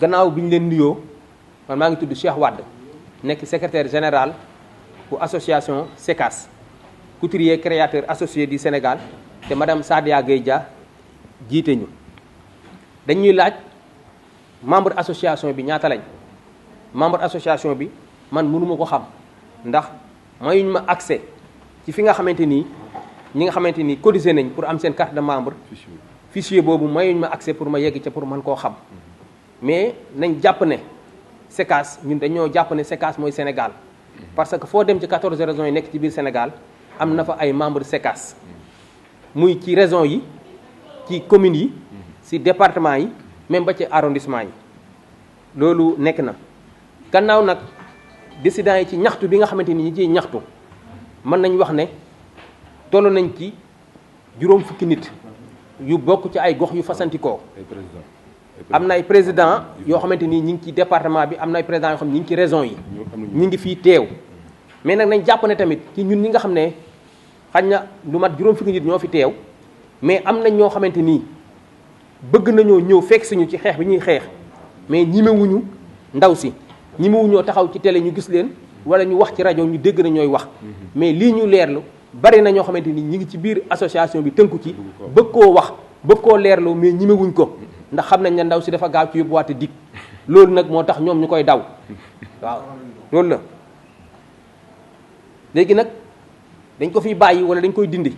gannaaw bi ñu leen nuyoo man maa ngi tudd Cheikh Wade nekk secrétaire général bu association SECAS couturier créateur associé du Sénégal te madame Sadia Gueye Dia jiite ñu dañuy laaj membre association bi ñaata lañ membre association bi man mënuma ko xam ndax mayuñ ma accès ci fi nga xamante ni ñi nga xamante ni cotisé nañ pour am seen carte de membre fichier boobu mayuñ ma accès pour ma yegg ca pour mën koo xam mais nañ jàpp ne SECAS ñun dañoo jàpp ne SECAS mooy Sénégal parce que foo dem ci 14 régions yi nekk ci biir Sénégal am na fa ay membres SECAS muy ci régions yi ci communes yi ci département yi même ba ci arrondissement yi loolu nekk na gannaaw nag décidents yi ci ñaxtu bi nga xamante ni ñi ciy ñaxtu mën nañ wax ne toll nañ ci juróom fukki nit yu bokk ci ay gox yu fasantikoo am na ay président yoo xamante ni ñi ngi ci département bi am na ay président yoo xam ne ñi ngi ci région yi ñi ngi fii teew mais nag nañ jàpp ne tamit ci ñun ñi nga xam ne xañ na lu mat juróom fukki nit ñoo fi teew mais am nañ ñoo xamante nii bëgg nañoo ñëw fekk suñu ci xeex bi ñuy xeex mais ñimewuñu ndaw si ñimewuñoo taxaw ci télé ñu gis leen wala ñu wax ci rajo ñu dégg na ñooy wax mais lii ñu leerlu bari na ñoo xamante ni ñi ngi ci biir association bi tënku ci bëgg koo wax bëgg koo leerlu mais ñimewuñ ko ndax xam nañ ne ndaw si dafa gaaw ci yóbbuwaate dig loolu nag moo tax ñoom ñu koy daw waaw loolu la léegi nag dañ ko fiy bàyyi wala dañ koy dindi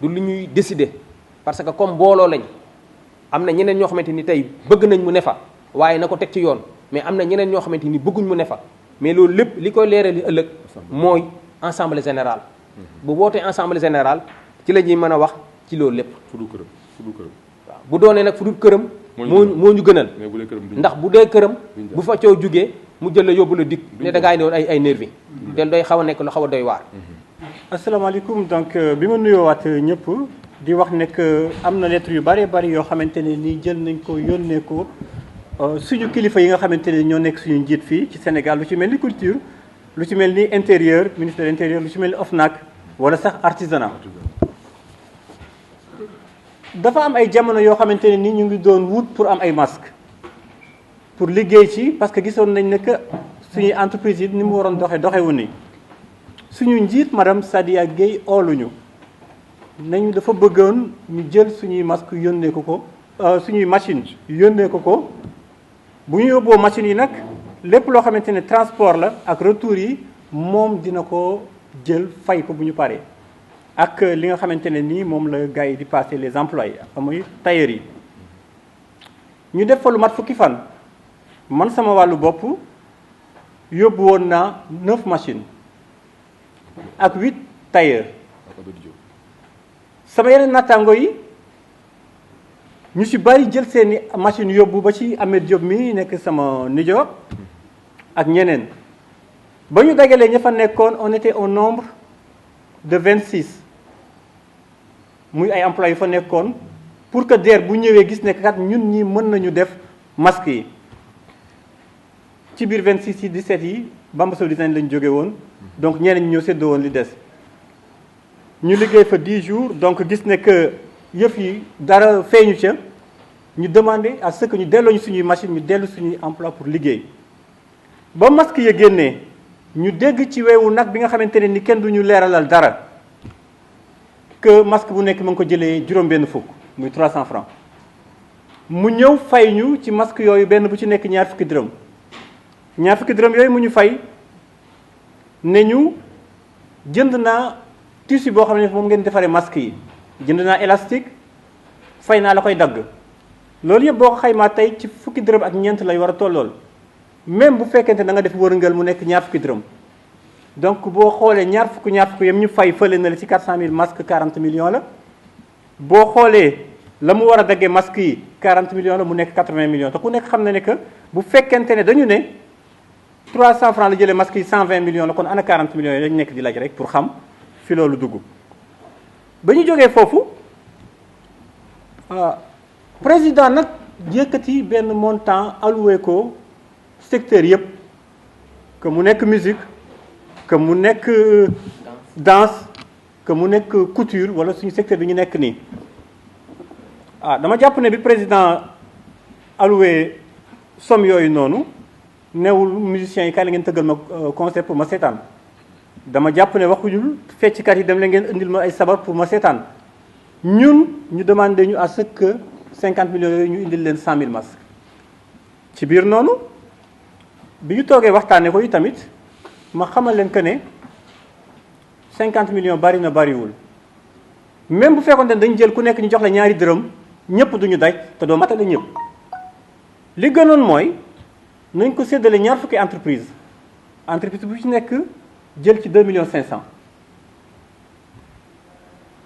du lu ñuy décider parce que comme mbooloo lañ am na ñeneen ñoo xamante ni tey bëgg nañ mu ne fa waaye na ko teg ci yoon mais am na ñeneen ñoo xamante ni bëgguñ mu ne fa mais loolu lépp li koy leeral li ëllëg mooy assemblée générale bu wootee assemblée générale ci la ñuy mën a wax ci loolu lépp fu dul këram waaw bu doonee nag fu dul këram moo ñu gënal ndax bu dee këram bu fa coow jugee mu jël la yóbbu la dik ne da ngaa ne woon ay nervi te doy xaw a nekk lu xaw a doy waar asalaamaaleykum donc bi ma nuyoowaat ñëpp di wax ne que am na lettre yu bëree bëri yoo xamante ne nii jël nañ ko yónnee ko suñu kilifa yi nga xamante ne ñoo nekk suñu njiit fii ci Sénégal lu ci mel ni culture lu ci mel ni intérieur ministre de l'intérieur lu ci mel ni OFNAC wala sax artisanat dafa am ay jamono yoo xamante ne ni ñu ngi doon wut pour am ay masques pour liggéey ci parce que gisoon nañ ne que suñuy entreprise yi ni mu waroon doxewu ni suñu njiit madame Sadia Gueye ooluñu nañ dafa bëggoon ñu jël suñuy masques yónnee ko suñuy machine yónnee ko bu ñu yóbboo machines yi nag lépp loo xamante ne transport la ak retour yi moom dina ko jël fay ko bu ñu paree ak li nga xamante ne nii moom la gars yi di passer les employés muy tailleurs yi ñu def fa lu mat fukki fan man sama wàllu bopp yóbbu woon naa 9 machines ak 8 tailleurs sama yeneen nattaango yi ñu ci bari jël seeni machines yóbbu ba ci Ahmed Diop mi nekk sama nijoor ak ñeneen ba ñu dagalee ña fa nekkoon on était au nombre de 26 muy ay employés yu fa nekkoon pour que DER bu ñëwee gis ne kat ñun ñi mën nañu def masque yi ci biir 26 yi 17 yi Bamba Sow Design lañ jóge woon donc ñeneen ñi ñoo séddoo woon li des ñu liggéey fa 10 jours donc gis ne que yëf yi dara feeñu ca ñu demandé à ce que ñu delloo ñu suñuy machine ñu dellu suñuy emploi pour liggéey ba masque ya génnee ñu dégg ci weewu nag bi nga xamante ne ni kenn du ñu leeralal dara que masque bu nekk ma ngi ko jëlee juróom-benn fukk muy 300 francs mu ñëw fay ñu ci masque yooyu benn bu ci nekk ñaar fukki dërëm yooyu mu ñu fay ne ñu jënd naa tissu boo xam ne moom ngeen defaree masque yi jënd naa élastique fay naa la koy dagg loolu yëpp boo ko xaymaa tey ci fukki dërëm ak ñeent lay war a tollool même bu fekkente da nga def wërngël mu nekk ñaar fukki dërëm donc boo xoolee ñaar fukk yam ñu fay fële na la ci 400 000 masques 40 millions la boo xoolee la mu war a daggee masques yi 40 millions la mu nekk 80 millions te ku nekk xam na ne que bu fekkente ne dañu ne 300 francs la jëlee masques yi 120 millions la kon ana 40 millions yi lañ nekk di laaj rek pour xam fi loolu dugg ba ñu jógee foofu président nag yëkkati benn montant alloué ko secteur yëpp que mu nekk musique que mu nekk danse que mu nekk couture wala suñu secteur bi ñu nekk nii dama jàpp ne bi président alloué somme yooyu noonu newul musiciens yi kaay la ngeen tëggal ma concert pour ma seetaan dama jàpp ne waxuñul fecckat yi dem la ngeen indil ma ay sabar pour ma seetaan ñun ñu demandé ñu à ce que 50 millions yooyu ñu indil leen 100 000 masques ci biir noonu bi ñu toogee waxtaanee ko yi tamit ma xamal leen que ne 50 millions bari na bariwul même bu fekkoon ne dañ jël ku nekk ñu jox la ñaari dërëm ñëpp duñu daj te doo matale ñëpp li gënoon mooy nañ ko séddale ñaar fukki entreprise bu ci nekk jël ci 2 millions 500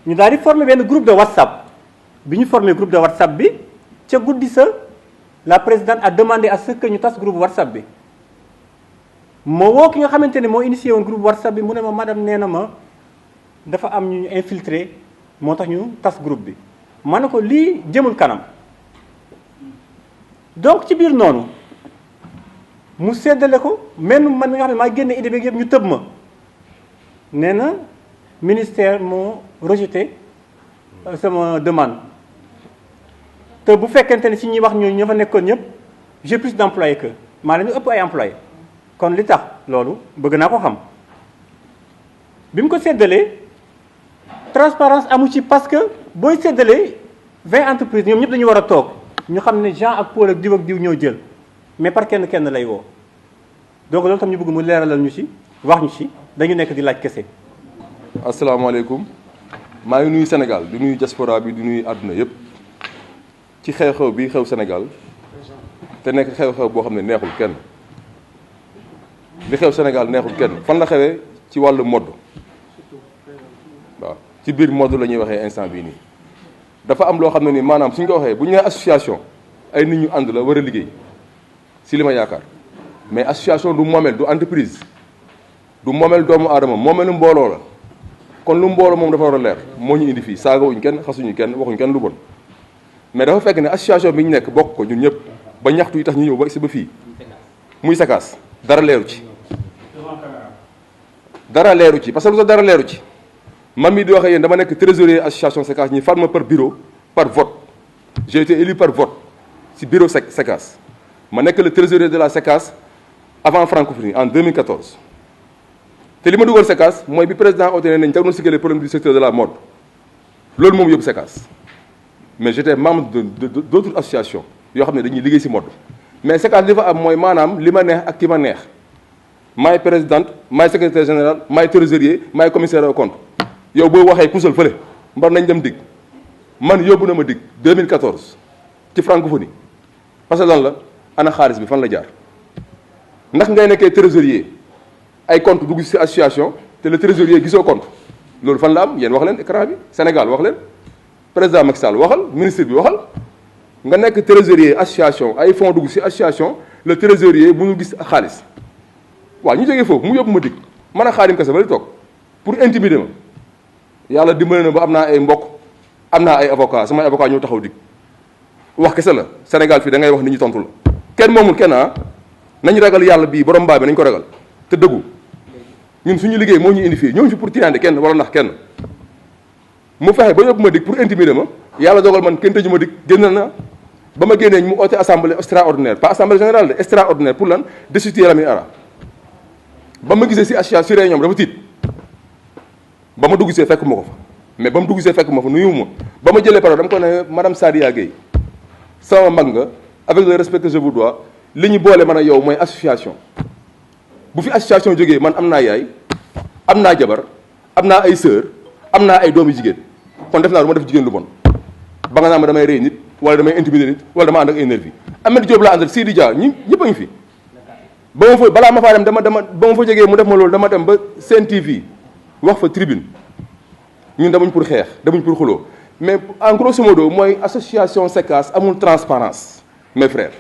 ñu daal di former benn groupe de WhatsApp bi ñu formé groupe de WhatsApp bi ca guddi sa la présidente a demandé à ce que ñu tas groupe WhatsApp bi moo woo ki nga xamante ne moo initié woon groupe WhatsApp bi mu ne ma madame nee na ma dafa am ñu infiltré moo tax ñu tas groupe bi ma ne ko lii jëmul kanam donc ci biir noonu mu séddale ko même man mi nga xam ne maa génne idée bi yëpp ñu tëb ma nee na ministère moo rejeté sama demande te bu fekkente ne ci ñuy wax ñooñu ña fa nekkoon ñëpp j'ai plus d'employés que maa leen ëpp ay employés kon li tax loolu bëgg naa ko xam bi mu ko séddalee transparence amu ci parce que booy séddalee 20 entreprises ñoom ñëpp dañu war a toog ñu xam ne Jean ak Paul ak diw ñoo jël mais par kenn lay woo donc loolu tam ñu bëgg mu leeralal ñu ci wax ñu ci dañu nekk di laaj kese. asalaamaaleykum maa ngi nuyu Sénégal di nuyu diaspora bi di nuyu àdduna yëpp ci xew-xew bi xew Sénégal te nekk xew-xew boo xam ne neexul kenn li xew Sénégal neexul kenn fan la xewee ci wàllu mode waaw ci biir mode la ñuy waxee instant bii nii dafa am loo xam ne nii maanaam suñ ko waxee bu ñu nee association ay nit ñu ànd la war a liggéey si li ma yaakaar mais association du moomeel du entreprise du moomeel doomu aadama moomeelu mbooloo la kon lu mbooloo moom dafa war a leer moo ñu indi fii saagawuñ kenn xasuñu kenn waxuñ kenn lu bon mais dafa fekk ne association bi ñu nekk bokk ko ñun ñëpp ba ñaxtu yi tax ñu ñëw ba si ba fii muy SECAS dara leeru ci dara leeru ci parce que lu tax dara leeru ci man mii di wax ak yéen dama nekk trésorier association SECAS ñi farma par bureau par vote j'ai été élu par vote si bureau SECAS ma nekk le trésorier de la SECAS avant francophonie en 2014 te li ma dugal SECAS mooy bi président oote ne nañ diagnostiquer les problèmes du secteur de la mode loolu moom yóbbu SECAS mais j'étais membre d'autres associations yoo xam ne dañuy liggéey si mode mais SECAS li fa am mooy maanaam li ma neex ak ki ma neex maay présidente maay secrétaire général maay trésorier maay commissaire au compte yow boo waxee kusal fële mbar nañ dem dig man yóbbu na ma dig 2014 ci francophonie parce que lan la ana xaalis bi fan la jaar ndax ngay nekkee trésorier ay compte dugg ci association te le trésorier gisoo compte loolu fan la am yéen wax leen écran bi Sénégal wax leen président Macky Sall waxal ministre bi waxal nga nekk trésorier association ay fonds dugg ci association le trésorier mënul gis xaalis waaw ñu jógee foofu mu yóbbu ma dig man a Xaadim Kase ba li toog pour intimider ma yàlla dimbali na ba am naa ay mbokk am naa ay avocat samay avocat ñoo taxaw dig wax kese la Sénégal fii da ngay wax nit ñi tontu la kenn moomul kenn nañu ragal yàlla bii borom mbaa bi nañu ko ragal te dëggu ñun suñu liggéey moo ñu indi fii ñoo ñu fi pour tiraande kenn wala nax kenn mu fexe ba yóbbu ma dig pour intimider ma yàlla dogal man kenn tëju ma dig génn na ba ma génnee mu oote assemblée extraordinaire pas assemblée générale de extraordinaire pour lan destituer Lamine Ara ba ma gisee si association si réunion dafa tiit ba ma dugg see fekk ma ko fa mais ba mu dugg see fekk ma fa nuyu ma ba ma jëlee parole dama ko ne madame Sadia Gueye sama mag nga avec le respect que je vous dois li ñu boole man a yow mooy association bu fi association jógee man am naa yaay am naa jabar am naa ay sœur am naa ay doomi jigéen kon def naa du ma def jigéen lu bon ba nga naa ma damay rey nit wala damay intimider nit wala dama ànd ak ay nervi Ahmed Diop laa àndal Sidi Dia ñëpp a ngi fi ba ma fa balaa ma faa dem dama ba ma fa jógee mu def ma loolu dama dem ba Sen TV wax fa tribune ñun demuñ pour xeex demuñ pour xuloo mais en grosso modo mooy association SECAS amul transparence mes frères.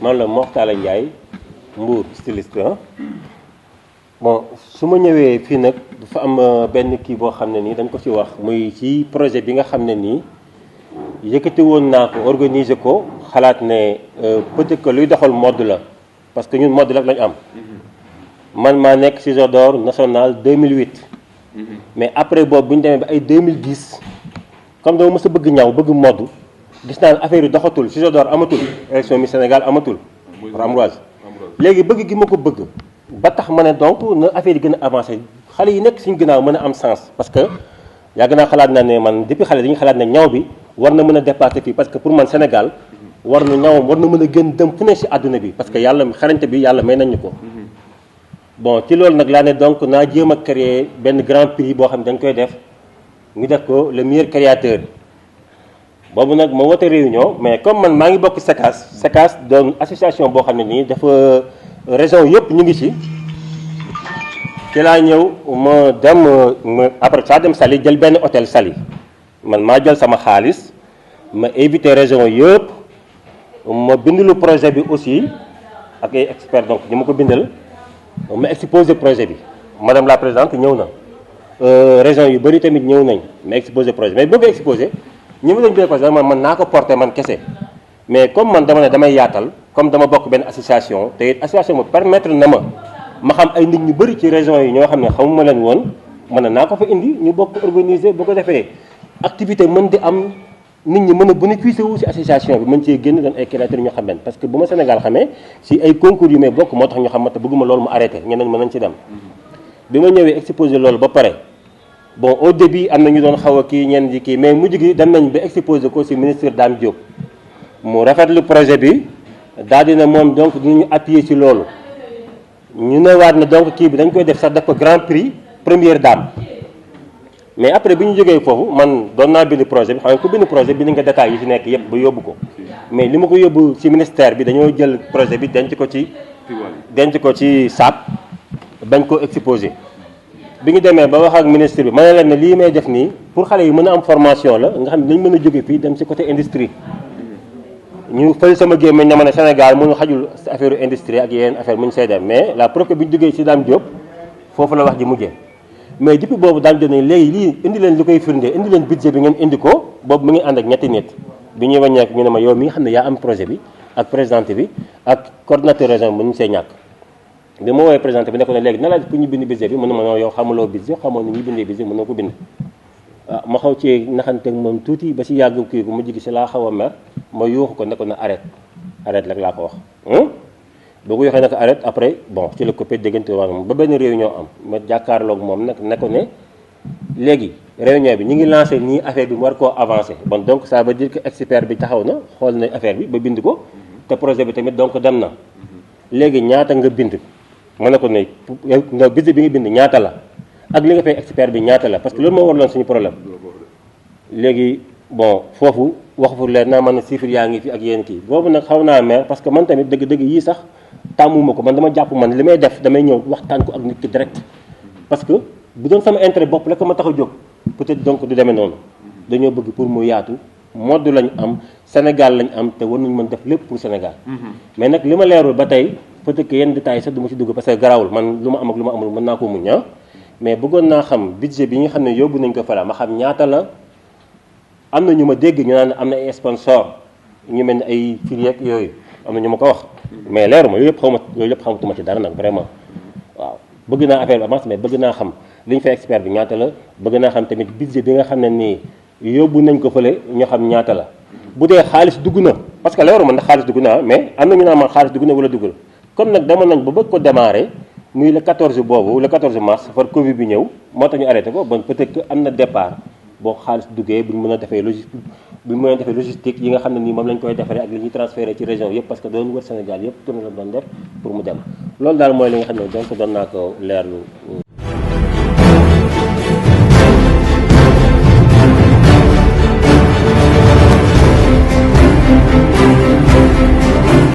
man la Moxtala Ndiaye Mbour styliste bon su ma ñëwee fii nag dafa am benn kii boo xam ne nii dañ ko ci wax muy ci projet bi nga xam ne nii yëkkati woon naa ko organiser ko xalaat ne peut-être que luy doxal mode la parce que ñun mode rek lañu am man maa nekk ciseau d'or national 2008 mais après boobu bu ñu demee ba ay 2010 comme dama mës a bëgg ñaw bëgg mode gis naa affaire yi doxatul Ciseaux d'or amatul élection mi Sénégal amatul pour Ambroise léegi bëgg gi ma ko bëgg ba tax ma ne donc na affaire yi gën a avancé xale yi nekk suñu ginnaaw mën a am sens parce que yàgg naa xalaat naa ne man depuis xale dañuy xalaat ne ñaw bi war na mën a dépasser fii parce que pour man Sénégal war na ñawam war na mën a gën dem fu ne si àdduna bi parce que yàlla xarañte bi yàlla may nañ ñu ko bon ci loolu nag laa ne donc naa jéem a créer benn grand prix boo xam ne dañ koy def ñu def ko le meilleur créateur boobu nag ma woote réunion mais comme man maa ngi bokk SECAS doon association boo xam ne nii dafa région yëpp ñu ngi ci laa ñëw ma dem après ça dem Saly jël benn hôtel Saly man maa jël sama xaalis ma invité région yëpp ma bindalu projet bi aussi ak ay experts donc ñu ma ko bindal ma exposé projet bi madame la présidente ñëw na région yu bëri tamit ñëw nañ ma exposé projet mais bëgg exposé ñi ma doon projet man naa ko porté man kese mais comme man dama ne damay yaatal comme dama bokk benn association te it association ma permettre na ma xam ay nit ñu bëri ci région yi ñoo xam ne xamuma leen woon mën naa ko fa indi ñu bokk organiser boo ko defee activité mën di am nit ñi mën a bénéficier wu si association bi mën cee génn doon ay créateurs ñu xam leen parce que bu ma Sénégal xamee si ay concours yu may bokk moo tax ñu xam ma te bëgguma loolu mu arrêté ñeneen mën nañ ci dem bi ma ñëwee exposé loolu ba pare bon au début am na ñu doon xaw a kii ñenn ji kii mais mujj gi dem nañ ba exposé ko si ministre Dame Diop mu rafetlu projet bi daal dina moom donc dinañu appuyer si loolu ñu ne waat ne donc kii bi dañ koy def sax def ko grand prix première dame mais après bi ñu jógee foofu man doon naa bind projet bi xam nga ku bind projet bind nga détails yi ci nekk yëpp ba yóbbu ko mais li ma ko yóbbu ci ministère bi dañoo jël projet bi denc ko ci SAP bañ ko exposé bi ñu demee ba wax ak ministre bi ma ne leen ne lii may def nii pour xale yi mën a am formation la nga xam ne dañ mën a jóge fii dem ci côté industrie ñu fël sama gémmiñ ne ma ne Sénégal mënu xajul affaire industrie ak yeneen affaire mu ñu see dem mais la preuve que bi ñu jógee ci Dame Diop foofu la wax ji mujjee mais depuis boobu Dame Diop ne léegi lii indi leen li koy firnde indi leen budget bi ngeen indi ko boobu mu ngi ànd ak ñetti nit bi ñuy wàññeeku ñu ne ma yow mi nga xam ne yaa am projet bi ak présidente bi ak coordonnateur région bi mënuñu see ñàkk bi ma woowee présidente bi ne ko ne léegi na la pour ñu bind budget bi mu ne ma non yow xamuloo budget xamoo ni ñuy bindee budget mënoo ko bind ma xaw ci naxante ak moom tuuti ba si yàgg kii gu mujj gi si laa xaw a mer ma yuuxu ko ne ko na arrête rek laa ko wax boo ko yoxee nag arrête après bon ci la coppite déggante woon ba benn réunion am ma jàkkaarloog moom nag ne ko ne léegi réunion bi ñu ngi lancé nii affaire bi mu war koo avancé bon donc ça veut dire que expert bi taxaw na xool na affaire bi ba bind ko te projet bi tamit donc dem na léegi ñaata nga bind ma ne ko ne nga budget bi nga bind ñaata la ak li nga fay expert bi ñaata la parce que loolu moo warloon suñu problème léegi bon foofu wax fu leer naa man chiffre yaa ngi fi ak yéen kii boobu nag xaw naa mer parce que man tamit dëgg-dëgg yii sax tàmmuma ko man dama jàpp man li may def damay ñëw waxtaan ko ak nit ki direct parce que bu doon sama intérêt bopp la ko ma tax a jóg peut-être donc du demee noonu dañoo bëgg pour mu yaatu mode lañ am Sénégal lañ am te war nañu mën def lépp pour Sénégal mais nag li ma leerul ba tey peut-être que yenn détails sax du ma ci dugg parce que garawul man lu ma am ak lu ma amul mën naa ko muñ mais bëggoon naa xam budget bi nga xam ne yóbbu nañ ko fala ma xam ñaata la am na ñu ma dégg ñu naan am na ay sponsor ñu mel ni ay filière yooyu am na ñu ma ko wax mais leeru ma yooyu yëpp xamatuma ci dara nag vraiment waaw bëgg naa affaire bi avance mais bëgg naa xam li ñu fay expert bi ñaata la bëgg naa xam tamit budget bi nga xam ne nii yóbbu nañ ko fële ñu xam ñaata la bu dee xaalis dugg na parce que leeru ma ndax xaalis dugg na mais am na ñu naan man xaalis dugg na wala duggul comme nag dama nañ ba bëgg ko démarrer muy le 14 boobu le 14 mars far Covid bi ñëw moo tax ñu arrêté ko bon peut-être que am na départ boo xaalis duggee bu ñu mën a defee logistique yi nga xam ne nii moom lañ koy defaree ak li ñuy transféré ci région yëpp parce que doon wër Sénégal yëpp tourné la doon def pour mu dem loolu daal mooy li nga xam ne donc doon naa ko leerlu